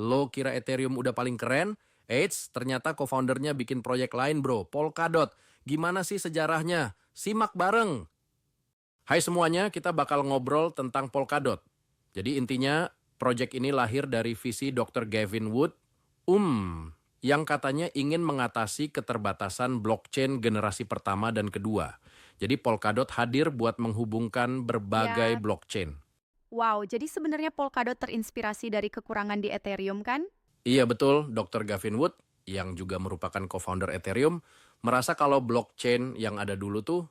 Lo kira Ethereum udah paling keren? Eits, ternyata co-foundernya bikin proyek lain bro, Polkadot. Gimana sih sejarahnya? Simak bareng! Hai semuanya, kita bakal ngobrol tentang Polkadot. Jadi intinya, proyek ini lahir dari visi Dr. Gavin Wood, yang katanya ingin mengatasi keterbatasan blockchain generasi pertama dan kedua. Jadi Polkadot hadir buat menghubungkan berbagai Ya, blockchain. wow. Jadi sebenarnya Polkadot terinspirasi dari kekurangan di Ethereum kan? Iya betul, Dr. Gavin Wood, yang juga merupakan co-founder Ethereum, merasa kalau blockchain yang ada dulu tuh,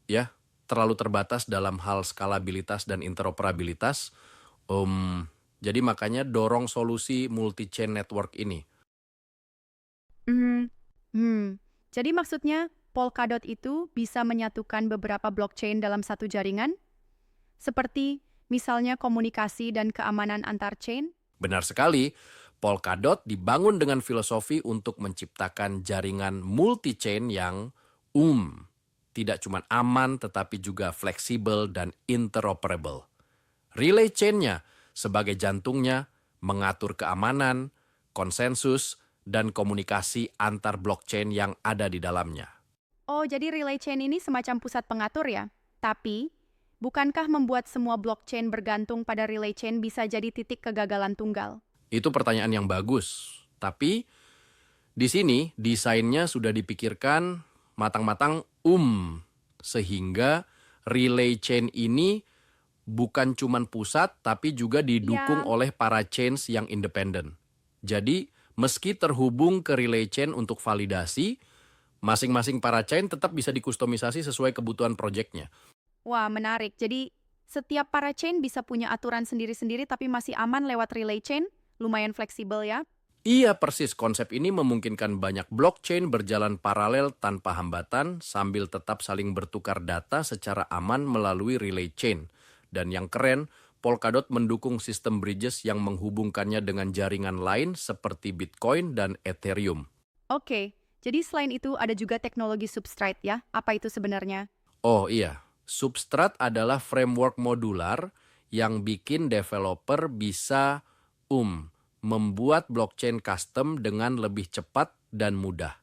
ya, terlalu terbatas dalam hal skalabilitas dan interoperabilitas. Jadi makanya dorong solusi multi-chain network ini. Hmm, Jadi maksudnya Polkadot itu bisa menyatukan beberapa blockchain dalam satu jaringan? Seperti misalnya komunikasi dan keamanan antar chain? Benar sekali, Polkadot dibangun dengan filosofi untuk menciptakan jaringan multi-chain yang tidak cuma aman tetapi juga fleksibel dan interoperable. Relay chain-nya sebagai jantungnya mengatur keamanan, konsensus, dan komunikasi antar blockchain yang ada di dalamnya. Oh, jadi relay chain ini semacam pusat pengatur ya? Tapi, bukankah membuat semua blockchain bergantung pada relay chain bisa jadi titik kegagalan tunggal? Itu pertanyaan yang bagus. Tapi di sini desainnya sudah dipikirkan matang-matang sehingga relay chain ini bukan cuma pusat tapi juga didukung Ya, oleh para chains yang independen. Jadi meski terhubung ke relay chain untuk validasi, masing-masing para chain tetap bisa dikustomisasi sesuai kebutuhan proyeknya. wah menarik. Jadi, setiap para chain bisa punya aturan sendiri-sendiri tapi masih aman lewat relay chain? Lumayan fleksibel ya? Iya persis, konsep ini memungkinkan banyak blockchain berjalan paralel tanpa hambatan sambil tetap saling bertukar data secara aman melalui relay chain. Dan yang keren, Polkadot mendukung sistem bridges yang menghubungkannya dengan jaringan lain seperti Bitcoin dan Ethereum. Oke, jadi selain itu ada juga teknologi substrate ya? Apa itu sebenarnya? Oh iya, Substrat adalah framework modular yang bikin developer bisa membuat blockchain custom dengan lebih cepat dan mudah.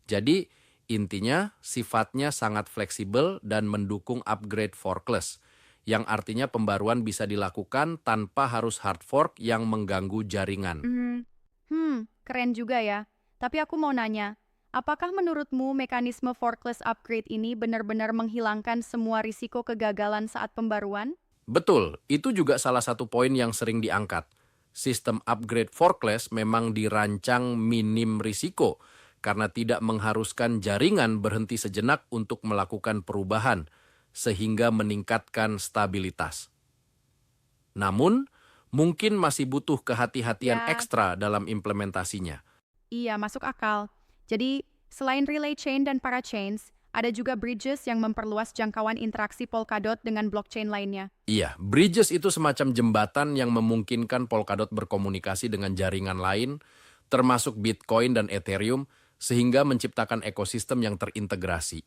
Jadi intinya sifatnya sangat fleksibel dan mendukung upgrade forkless, yang artinya pembaruan bisa dilakukan tanpa harus hard fork yang mengganggu jaringan. Keren juga ya. Tapi aku mau nanya, apakah menurutmu mekanisme forkless upgrade ini benar-benar menghilangkan semua risiko kegagalan saat pembaruan? Betul, itu juga salah satu poin yang sering diangkat. Sistem upgrade forkless memang dirancang minim risiko karena tidak mengharuskan jaringan berhenti sejenak untuk melakukan perubahan, sehingga meningkatkan stabilitas. Namun, mungkin masih butuh kehati-hatian Ya, ekstra dalam implementasinya. iya, masuk akal. Jadi, selain relay chain dan parachains, ada juga bridges yang memperluas jangkauan interaksi Polkadot dengan blockchain lainnya. Iya, bridges itu semacam jembatan yang memungkinkan Polkadot berkomunikasi dengan jaringan lain, termasuk Bitcoin dan Ethereum, sehingga menciptakan ekosistem yang terintegrasi.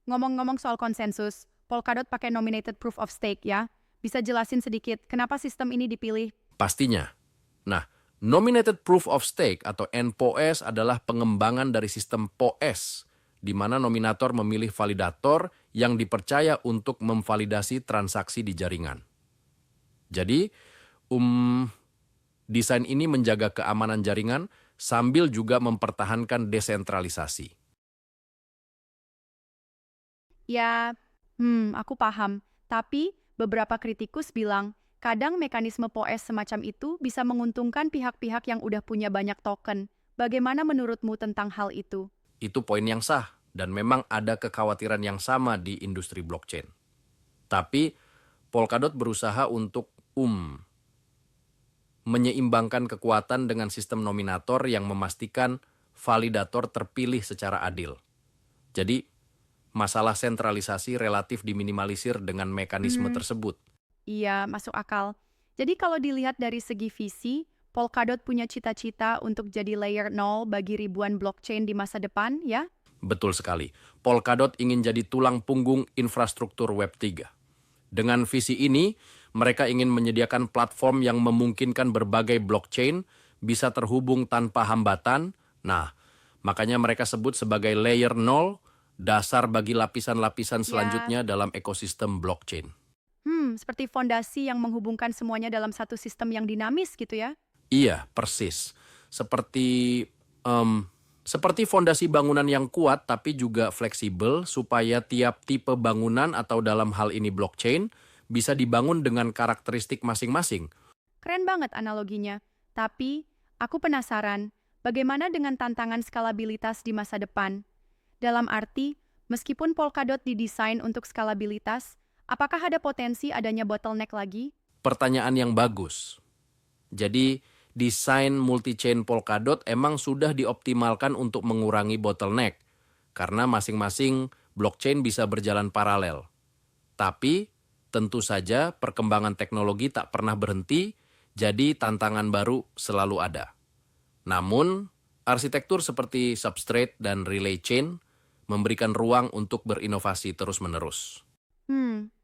Ngomong-ngomong soal konsensus, Polkadot pakai nominated proof of stake ya. Bisa jelasin sedikit kenapa sistem ini dipilih? Pastinya. Nah, Nominated Proof of Stake atau NPOS adalah pengembangan dari sistem POS, di mana nominator memilih validator yang dipercaya untuk memvalidasi transaksi di jaringan. Jadi, desain ini menjaga keamanan jaringan sambil juga mempertahankan desentralisasi. Ya, aku paham. Tapi beberapa kritikus bilang, kadang mekanisme POS semacam itu bisa menguntungkan pihak-pihak yang udah punya banyak token. Bagaimana menurutmu tentang hal itu? Itu poin yang sah, dan memang ada kekhawatiran yang sama di industri blockchain. Tapi, Polkadot berusaha untuk menyeimbangkan kekuatan dengan sistem nominator yang memastikan validator terpilih secara adil. Jadi, masalah sentralisasi relatif diminimalisir dengan mekanisme Hmm, tersebut. iya, masuk akal. Jadi kalau dilihat dari segi visi, Polkadot punya cita-cita untuk jadi layer 0 bagi ribuan blockchain di masa depan, ya? Betul sekali. Polkadot ingin jadi tulang punggung infrastruktur Web3. Dengan visi ini, mereka ingin menyediakan platform yang memungkinkan berbagai blockchain bisa terhubung tanpa hambatan. Nah, makanya mereka sebut sebagai layer 0, dasar bagi lapisan-lapisan selanjutnya dalam ekosistem blockchain. Seperti fondasi yang menghubungkan semuanya dalam satu sistem yang dinamis gitu ya? Iya, persis. Seperti fondasi bangunan yang kuat tapi juga fleksibel supaya tiap tipe bangunan atau dalam hal ini blockchain bisa dibangun dengan karakteristik masing-masing. Keren banget analoginya. Tapi, aku penasaran, bagaimana dengan tantangan skalabilitas di masa depan? Dalam arti, meskipun Polkadot didesain untuk skalabilitas, apakah ada potensi adanya bottleneck lagi? Pertanyaan yang bagus. Jadi, desain multi-chain Polkadot emang sudah dioptimalkan untuk mengurangi bottleneck, karena masing-masing blockchain bisa berjalan paralel. Tapi, tentu saja perkembangan teknologi tak pernah berhenti, jadi tantangan baru selalu ada. Namun, arsitektur seperti substrate dan relay chain memberikan ruang untuk berinovasi terus-menerus.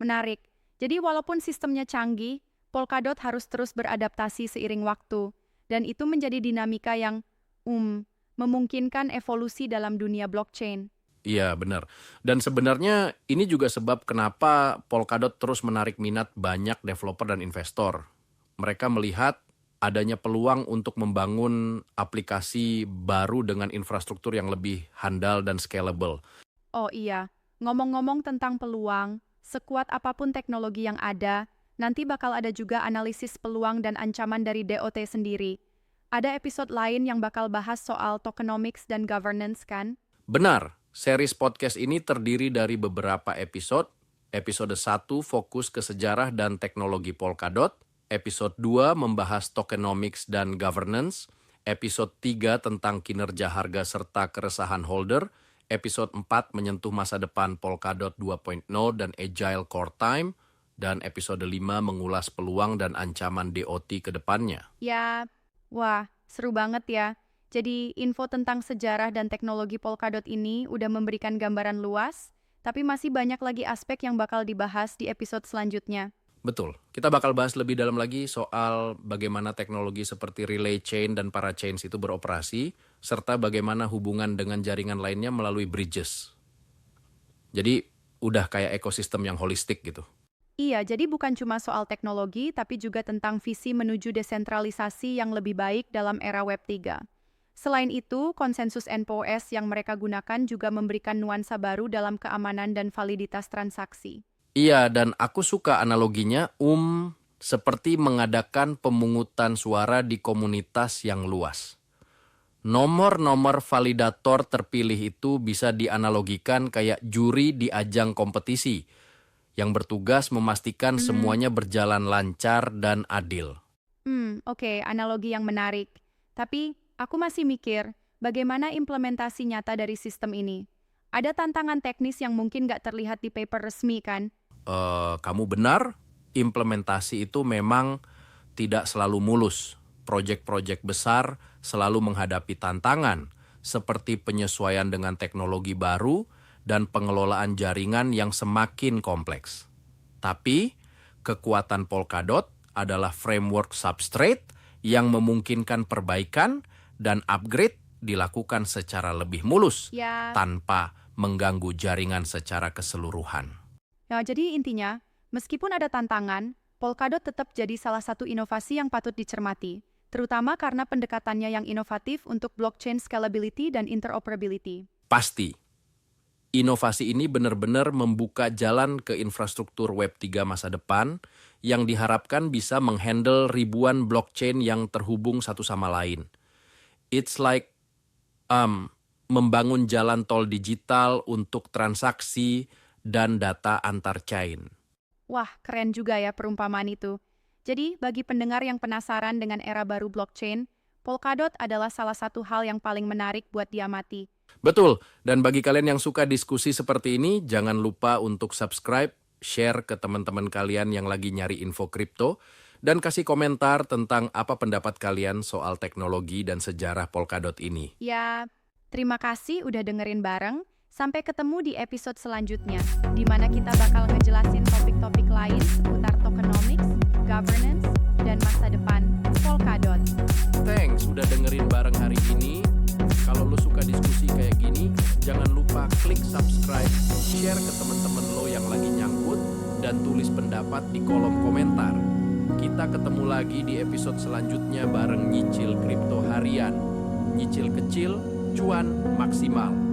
Menarik. Jadi walaupun sistemnya canggih, Polkadot harus terus beradaptasi seiring waktu. Dan itu menjadi dinamika yang memungkinkan evolusi dalam dunia blockchain. Iya, benar. Dan sebenarnya ini juga sebab kenapa Polkadot terus menarik minat banyak developer dan investor. Mereka melihat adanya peluang untuk membangun aplikasi baru dengan infrastruktur yang lebih handal dan scalable. Oh iya, ngomong-ngomong tentang peluang, sekuat apapun teknologi yang ada, nanti bakal ada juga analisis peluang dan ancaman dari DOT sendiri. Ada episode lain yang bakal bahas soal tokenomics dan governance kan? Benar, series podcast ini terdiri dari beberapa episode. Episode 1 fokus ke sejarah dan teknologi Polkadot. Episode 2 membahas tokenomics dan governance. Episode 3 tentang kinerja harga serta keresahan holder. Episode 4 menyentuh masa depan Polkadot 2.0 dan Agile Core Time. Dan episode 5 mengulas peluang dan ancaman DOT ke depannya. Ya, wah, seru banget ya. Jadi info tentang sejarah dan teknologi Polkadot ini udah memberikan gambaran luas, tapi masih banyak lagi aspek yang bakal dibahas di episode selanjutnya. Betul. Kita bakal bahas lebih dalam lagi soal bagaimana teknologi seperti relay chain dan parachains itu beroperasi, serta bagaimana hubungan dengan jaringan lainnya melalui bridges. Jadi, udah kayak ekosistem yang holistik gitu. Iya, jadi bukan cuma soal teknologi, tapi juga tentang visi menuju desentralisasi yang lebih baik dalam era Web 3. Selain itu, konsensus NPOS yang mereka gunakan juga memberikan nuansa baru dalam keamanan dan validitas transaksi. Iya, dan aku suka analoginya seperti mengadakan pemungutan suara di komunitas yang luas. Nomor-nomor validator terpilih itu bisa dianalogikan kayak juri di ajang kompetisi yang bertugas memastikan semuanya berjalan lancar dan adil. Oke, analogi yang menarik. Tapi aku masih mikir, bagaimana implementasi nyata dari sistem ini? Ada tantangan teknis yang mungkin nggak terlihat di paper resmi kan? Kamu benar, implementasi itu memang tidak selalu mulus. Proyek-proyek besar selalu menghadapi tantangan, seperti penyesuaian dengan teknologi baru dan pengelolaan jaringan yang semakin kompleks. Tapi, kekuatan Polkadot adalah framework substrate yang memungkinkan perbaikan dan upgrade dilakukan secara lebih mulus tanpa mengganggu jaringan secara keseluruhan. Ya, jadi intinya, meskipun ada tantangan, Polkadot tetap jadi salah satu inovasi yang patut dicermati, terutama karena pendekatannya yang inovatif untuk blockchain scalability dan interoperability. Pasti, inovasi ini benar-benar membuka jalan ke infrastruktur Web 3 masa depan yang diharapkan bisa menghandle ribuan blockchain yang terhubung satu sama lain. It's like membangun jalan tol digital untuk transaksi dan data antar chain. Wah, keren juga ya perumpamaan itu. Jadi, bagi pendengar yang penasaran dengan era baru blockchain, Polkadot adalah salah satu hal yang paling menarik buat diamati. Betul, dan bagi kalian yang suka diskusi seperti ini, jangan lupa untuk subscribe, share ke teman-teman kalian yang lagi nyari info kripto, dan kasih komentar tentang apa pendapat kalian soal teknologi dan sejarah Polkadot ini. Ya, terima kasih udah dengerin bareng. Sampai ketemu di episode selanjutnya, di mana kita bakal ngejelasin topik-topik lain seputar tokenomics, governance, dan masa depan Polkadot. Thanks udah dengerin bareng hari ini. Kalau lo suka diskusi kayak gini, jangan lupa klik subscribe, share ke temen-temen lo yang lagi nyangkut, dan tulis pendapat di kolom komentar. Kita ketemu lagi di episode selanjutnya bareng Nyicil Kripto Harian. Nyicil kecil, cuan maksimal.